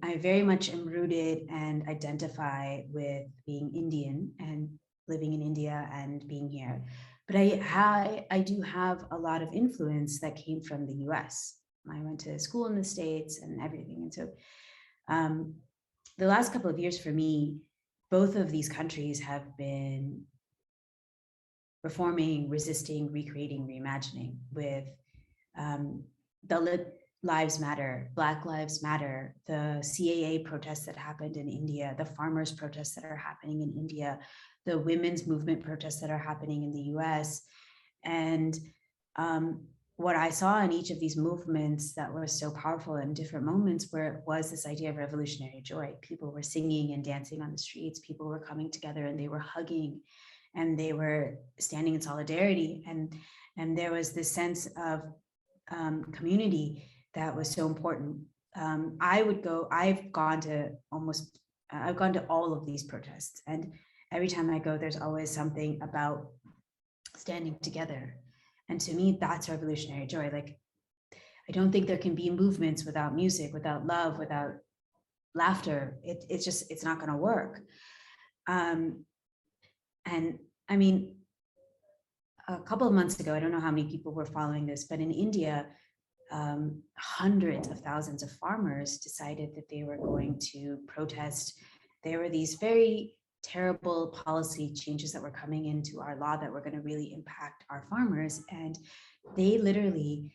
I very much am rooted and identify with being Indian and living in India and being here. But I do have a lot of influence that came from the US. I went to school in the States and everything. And so um, the last couple of years for me, both of these countries have been reforming, resisting, recreating, reimagining with Dalit Lives Matter, Black Lives Matter, the CAA protests that happened in India, the farmers' protests that are happening in India, the women's movement protests that are happening in the US. And what I saw in each of these movements that was so powerful in different moments where it was this idea of revolutionary joy. People were singing and dancing on the streets, people were coming together and they were hugging and they were standing in solidarity. And there was this sense of community that was so important. I've gone to all of these protests, and every time I go, there's always something about standing together. And to me, that's revolutionary joy. Like, I don't think there can be movements without music, without love, without laughter. It's not going to work. And I mean, a couple of months ago, I don't know how many people were following this, but in India, hundreds of thousands of farmers decided that they were going to protest. There were these very terrible policy changes that were coming into our law that were going to really impact our farmers. And they literally,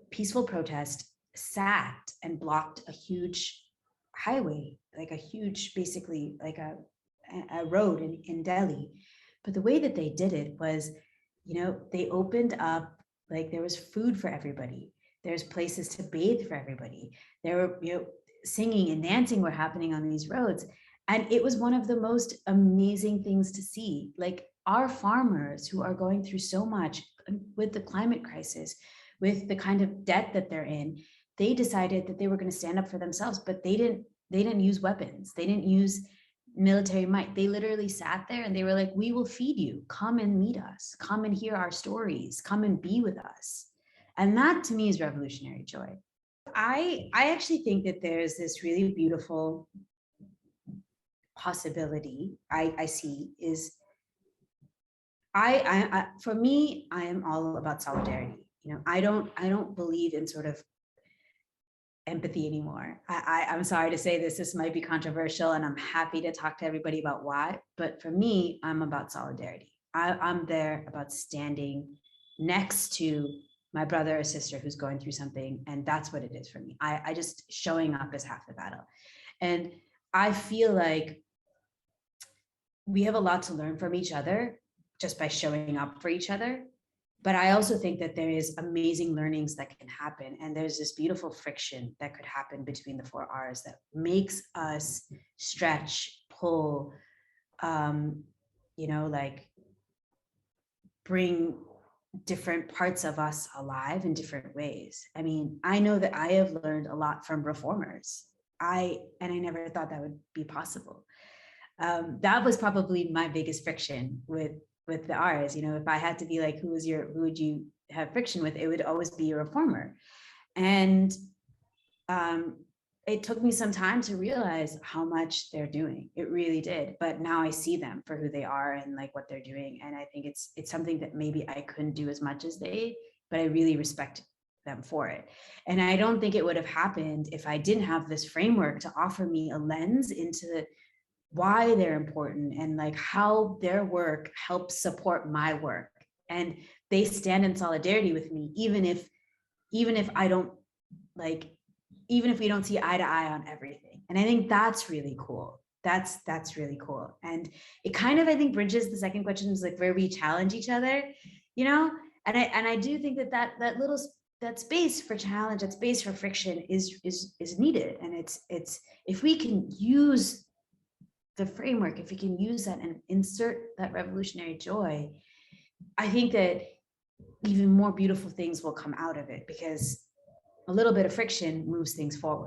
peaceful protest, sat and blocked a huge highway, like a huge, basically like a road in Delhi. But the way that they did it was, they opened up, like there was food for everybody. There's places to bathe for everybody. There were, singing and dancing were happening on these roads. And it was one of the most amazing things to see. Like, our farmers who are going through so much with the climate crisis, with the kind of debt that they're in, they decided that they were going to stand up for themselves, but they didn't use weapons. They didn't use military might. They literally sat there and they were like, we will feed you. Come and meet us. Come and hear our stories. Come and be with us. And that to me is revolutionary joy. I actually think that there's this really beautiful possibility I see is for me, I am all about solidarity. I don't believe in sort of empathy anymore. I'm sorry to say this might be controversial, and I'm happy to talk to everybody about why, but for me, I'm about solidarity. I'm there about standing next to my brother or sister who's going through something, and that's what it is for me. I just, showing up is half the battle. And I feel like we have a lot to learn from each other just by showing up for each other. But I also think that there is amazing learnings that can happen. And there's this beautiful friction that could happen between the 4 Rs that makes us stretch, pull, like bring different parts of us alive in different ways. I mean, I know that I have learned a lot from reformers. I never thought that would be possible. That was probably my biggest friction with the R's. If I had to be like, who would you have friction with, it would always be a reformer. And it took me some time to realize how much they're doing. It really did. But now I see them for who they are and like what they're doing. And I think it's something that maybe I couldn't do as much as they, but I really respect them for it. And I don't think it would have happened if I didn't have this framework to offer me a lens into why they're important and like how their work helps support my work. And they stand in solidarity with me, even if I don't like, even if we don't see eye to eye on everything. And I think that's really cool. That's really cool. And it kind of, I think, bridges the second question, is like where we challenge each other, and I do think that space for challenge, that space for friction is needed. And it's if we can use the framework, if we can use that and insert that revolutionary joy, I think that even more beautiful things will come out of it, because a little bit of friction moves things forward.